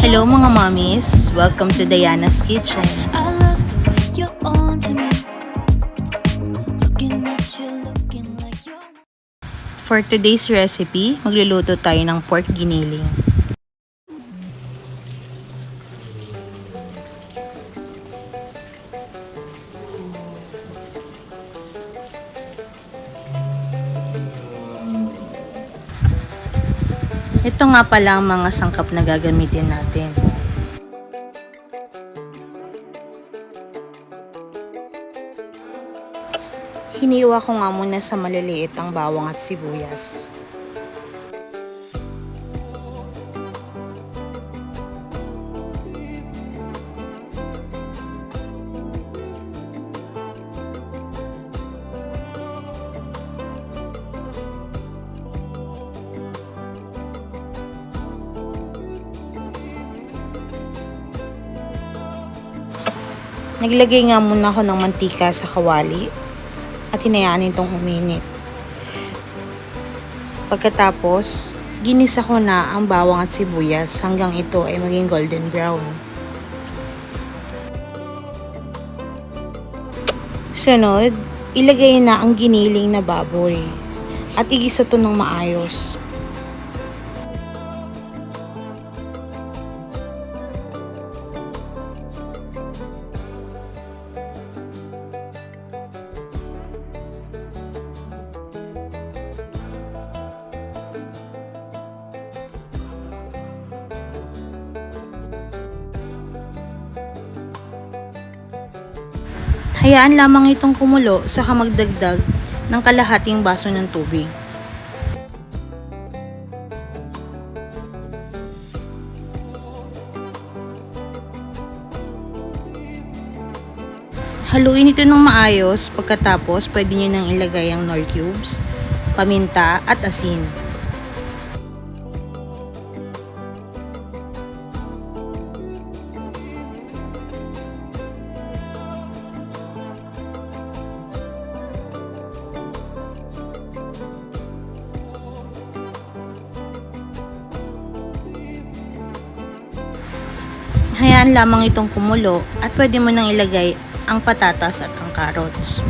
Hello mga mommies! Welcome to Diana's Kitchen. I love the way you're on to me. Looking at you, looking like you're. For today's recipe, magluluto tayo ng pork giniling. Ito nga pala ang mga sangkap na gagamitin natin. Hiniwa ko nga muna sa maliliit ang bawang at sibuyas. Naglagay nga muna ako ng mantika sa kawali at hinayaan itong uminit. Pagkatapos, ginisa ko na ang bawang at sibuyas hanggang ito ay maging golden brown. Sunod, ilagay na ang giniling na baboy at igisa ito ng maayos. Hayaan lamang itong kumulo saka magdagdag ng kalahating baso ng tubig. Haluin ito ng maayos, pagkatapos pwede nyo nang ilagay ang nor cubes, paminta at asin. Hayaan lamang itong kumulo at pwede mo nang ilagay ang patatas at ang carrots.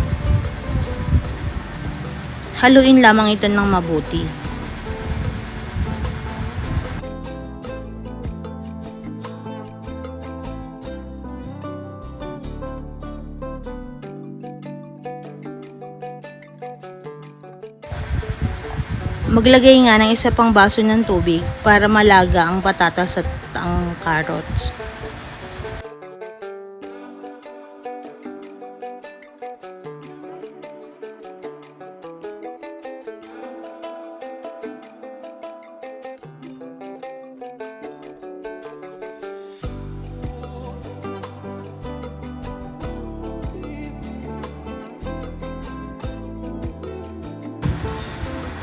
Haluin lamang ito ng mabuti. Maglagay nga ng isa pang baso ng tubig para malaga ang patatas at ang carrots.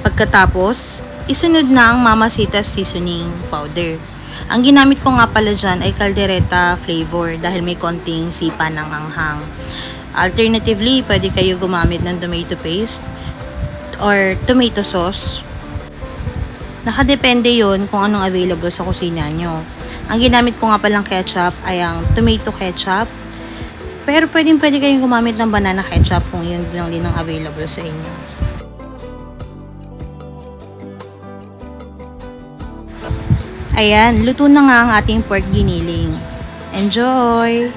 Pagkatapos, isunod na ang Mamacitas seasoning powder. Ang ginamit ko nga pala dyan ay caldereta flavor dahil may konting sipa ng anghang. Alternatively, pwede kayo gumamit ng tomato paste or tomato sauce. Nakadepende yon kung anong available sa kusina nyo. Ang ginamit ko nga palang ketchup ay ang tomato ketchup. Pero pwede kayong gumamit ng banana ketchup kung yun lang din ang available sa inyo. Ayan, luto na nga ang ating pork giniling. Enjoy!